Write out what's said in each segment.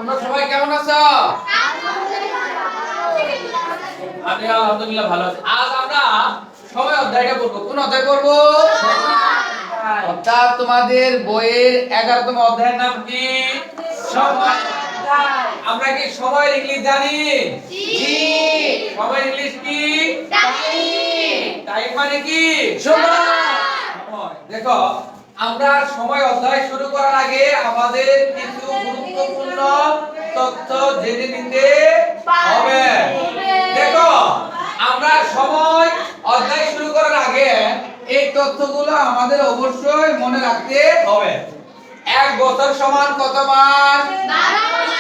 তোমরা সবাই কেমন আছো? আমি আলহামদুলিল্লাহ ভালো আছি। আজ আমরা সময় অধ্যায়টা পড়ব। কোন অধ্যায় পড়ব? অর্থাৎ তোমাদের বইয়ের 11তম অধ্যায়ের নাম কি? সময় অধ্যায়। আমরা কি সময়ের ইংলিশ জানি? জি। সময়ের ইংলিশ কি? টাইম। টাইম মানে কি? সময়। সময়। দেখো, আমরা সময় অধ্যায় শুরু করার আগে আমাদের কিছু গুরুত্বপূর্ণ তথ্য জেনে নিতে হবে। দেখো, আমরা সময় অধ্যায় শুরু করার আগে এই তথ্যগুলো আমাদের অবশ্যই মনে রাখতে হবে। 1 বছর সমান কত মাস? 12 মাস।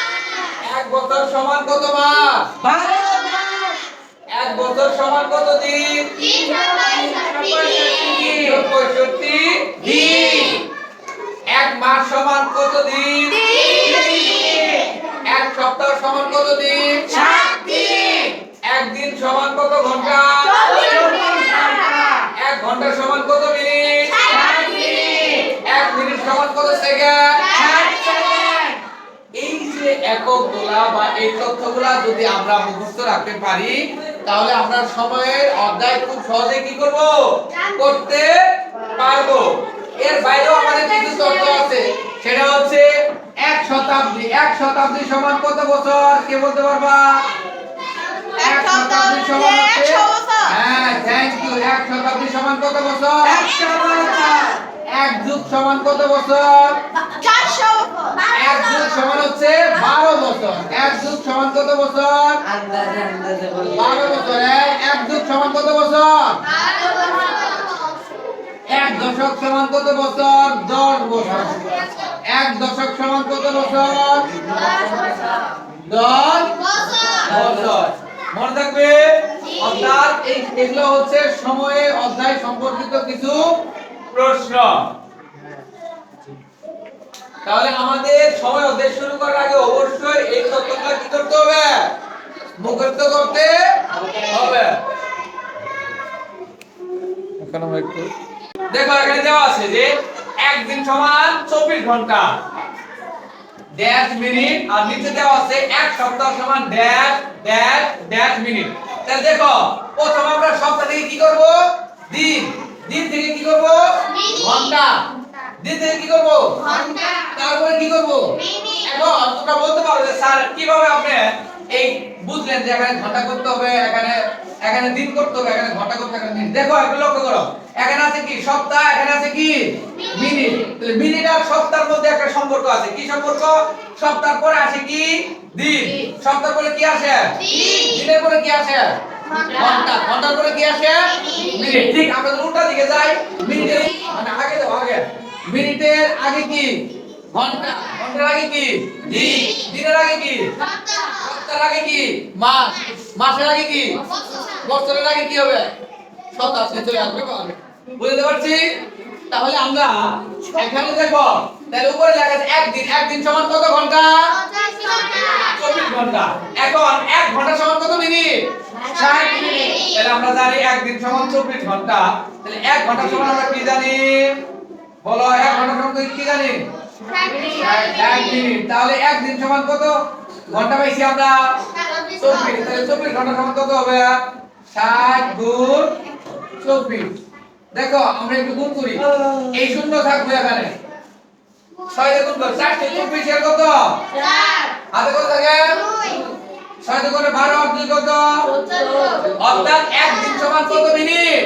1 বছর সমান কত মাস? 12 মাস। 1 বছর সমান কত দিন? 365 দিন। 1 মাস সমান কত দিন? 30 দিন। 1 সপ্তাহ সমান কত দিন? 7 দিন। 1 দিন সমান কত ঘন্টা? 24 ঘন্টা। 1 ঘন্টা সমান কত মিনিট? 60 মিনিট। 1 মিনিট সমান কত সেকেন্ড? 60 সেকেন্ড। এই যে এককগুলা বা এই তথ্যগুলা যদি আমরা মুখস্থ রাখতে পারি, তাহলে আমরা সময়ের অধ্যায় খুব সহজে কি করব? করতে পারবো। এর বাইরেও আমাদের কিছু তথ্য আছে। সেটা হচ্ছে 1 শতাব্দী। 1 শতাব্দী সমান কত বছর? কে বলতে পারবা? 1 শতাব্দী সমান হচ্ছে 100 বছর। হ্যাঁ, থ্যাংক ইউ। 1 শতাব্দী সমান কত বছর? 100 বছর। 1 যুগ সমান কত বছর? 400 বছর। 1 যুগ সমান হচ্ছে 12 বছর। 1 যুগ সমান কত বছর? আন্দাজে 12 বছর। 1 যুগ সমান কত বছর? 12 বছর। 1 দশক সমান কত বছর? 10 বছর। 1 দশক সমান কত বছর? 10 বছর। মনে থাকবে? অর্থাৎ এগুলো হচ্ছে সময়ে অধ্যায় সম্পর্কিত কিছু প্রশ্ন। তাহলে আমাদের সময় অধ্যায় শুরু করার আগে অবশ্যই এই তথ্যগুলো কি করতে হবে? মুখস্থ করতে হবে। এখন আমরা একটু দেখো, এখানে দেওয়া আছে যে একদিন সমান 24 ঘন্টা ড্যাশ মিনিট, আর নিচে দেওয়া আছে 1 সপ্তাহ সমান ড্যাশ ড্যাশ ড্যাশ মিনিট। তাহলে দেখো, প্রথমে আমরা সপ্তাহ থেকে কি করব? দিন। দিন থেকে কি করব? ঘন্টা। দিন থেকে কি করব? ঘন্টা। তারপরে কি করব? মিনিট। এখন তোমরা বলতে পারো যে স্যার কিভাবে আপনি এই বুঝলেন যে এখানে ঘন্টা করতে হবে, এখানে দিন করতে হবে, এখানে ঘন্টা করতে হবে, এখানে দিন। দেখো, একটু লক্ষ্য করো। এখানে আছে কি? সপ্তাহ, এখানে আছে কি? মিনিট। তাহলে মিনিট আর সপ্তাহের মধ্যে একটা সম্পর্ক আছে। কি সম্পর্ক? সপ্তাহ পরে আসে কি? দিন। সপ্তাহ পরে কি আসে? দিন। দিনের পরে কি আসে? ঘন্টা। ঘন্টার পরে কি আসে? মিনিট। ঠিক আমরা যদি উল্টা দিকে যাই, মিনিটের মানে আগে দাও, আগে। মিনিটের আগে কি? ঘন্টা। ঘন্টার আগে কি? দিন। দিনের আগে কি? সপ্তাহ। সপ্তাহের আগে কি? মাস। মাসের আগে কি? বছরের আগে কি হবে? সপ্তাহ চলে আসবে। বুঝতে পারছি? তাহলে আমরা এখানে দেখো, তাহলে উপরে লেখা আছে একদিন। একদিন সমান কত ঘন্টা? 24 ঘন্টা। এখন 1 ঘন্টা সমান কত মিনিট? 60 মিনিট। তাহলে আমরা জানি একদিন সমান 24 ঘন্টা। তাহলে 1 ঘন্টা সমান আমরা কি জানি? বলো, 1 ঘন্টা সমান কি জানি? 60 মিনিট। তাহলে একদিন সমান কত ঘন্টা পাইছি আমরা? 24। তাহলে 24 ঘন্টা সমান কত হবে? 60 গুণ 24। দেখো, আমরা একটু গুণ করি। এই শূন্য থাকবে এখানে। 6 দিয়ে গুণ করো। 4 থেকে 24 এর কত? 4 হাতে কত থাকে? 6 দিয়ে গুণে 12 আর 2 কত? 14। অর্থাৎ একদিন সমান কত মিনিট?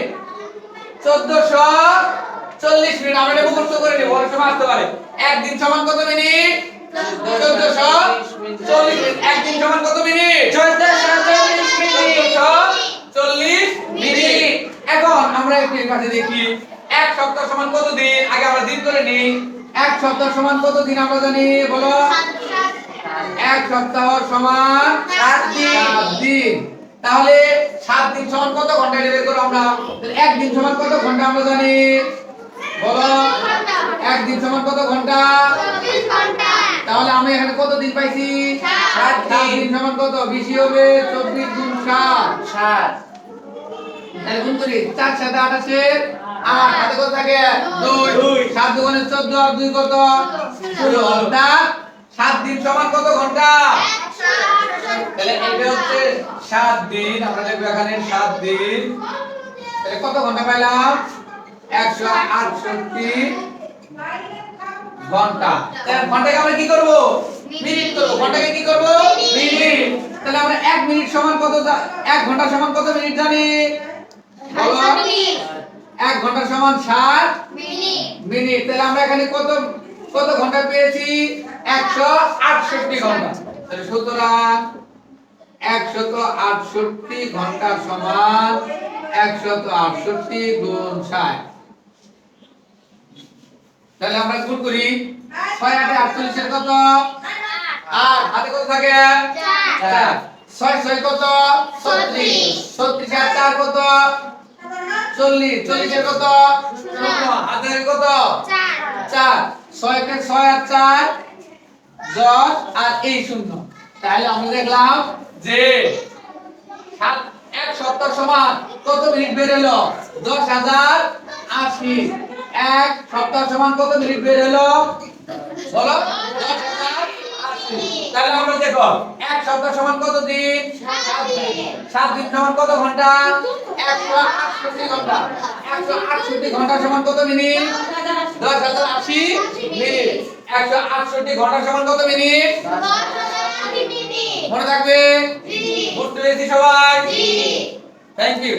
1440 মিনিট। আমরা এটা মুখস্থ করে নেব, অনেক সময় আসতে পারে। একদিন সমান কত মিনিট? 1440 মিনিট। একদিন সমান কত মিনিট? 1440 মিনিট। 1440 মিনিট। এখন আমরা একটু এই পাশে দেখি, 1 সপ্তাহ সমান কত দিন? আগে আমরা দিন করে নিই। 1 সপ্তাহ সমান কত দিন আমরা জানি? বলো। 1 সপ্তাহ সমান 7 দিন। 7 দিন। তাহলে 7 দিন সমান কত ঘন্টা? এটা বের করো আমরা। তাহলে 1 দিন সমান কত ঘন্টা আমরা জানি? বলো। 1 দিন সমান কত ঘন্টা? 24 ঘন্টা। তাহলে আমি এখানে কত দিন পাইছি? 7 7 দিন সমান কত? বেশি হবে 24 গুণ 7। 7 তাহলে গুণ করি। 4 7 28 8 হাতে কত থাকে? 2। 7 দুগুণে 14 আর 2 কত? 16। অর্থাৎ 7 দিন সমান কত ঘন্টা? ঘন্টা? 168 তাহলে এটা হচ্ছে 7 দিন, আমরা লিখব এখানে 7 দিন। তাহলে কত ঘন্টা পাইলাম? 168 ঘন্টা। তাহলে ঘন্টাকে আমরা কি করব? মিনিট করব। ঘন্টাকে কি করব? মিনিট। তাহলে আমরা 1 মিনিট সমান কত 1 ঘন্টা সমান কত মিনিট জানি? বলো। 1 ঘন্টা সমান 60 মিনিট মিনিট। তাহলে আমরা এখানে কত কত ঘন্টা পেয়েছি? 168 ঘন্টা। তাহলে সুতরাং 168 ঘন্টা সমান 168 গুণ 60। তাহলে আমরা গুণ করি। 6 8 48 এর কত? 8 হাতে কত থাকে? 4। 6 6 কত? 36। 36 আর 4 কত? 40। 40 এর কত? 0। হাতে কত? 4। 6 কে 6 আর 4 10 আর এই 0। তাহলে আমরা দেখলাম যে 1 সপ্তাহ সমান কত মিনিট বের হলো? 10,080। 1 সপ্তাহ সমান কত মিনিট বের হলো? বলো। 10,080। তাহলে আমরা দেখো 1 সপ্তাহ সমান কত দিন? 7 দিন। 7 দিন সমান কত ঘন্টা? 168 ঘন্টা। 168 ঘন্টা সমান কত মিনিট? 10,080 মিনিট। 168 ঘন্টা সমান কত মিনিট? 10,080 মিনিট মনে থাকবে? জি বুঝতে পেরেছি সবাই? জি থ্যাংক ইউ।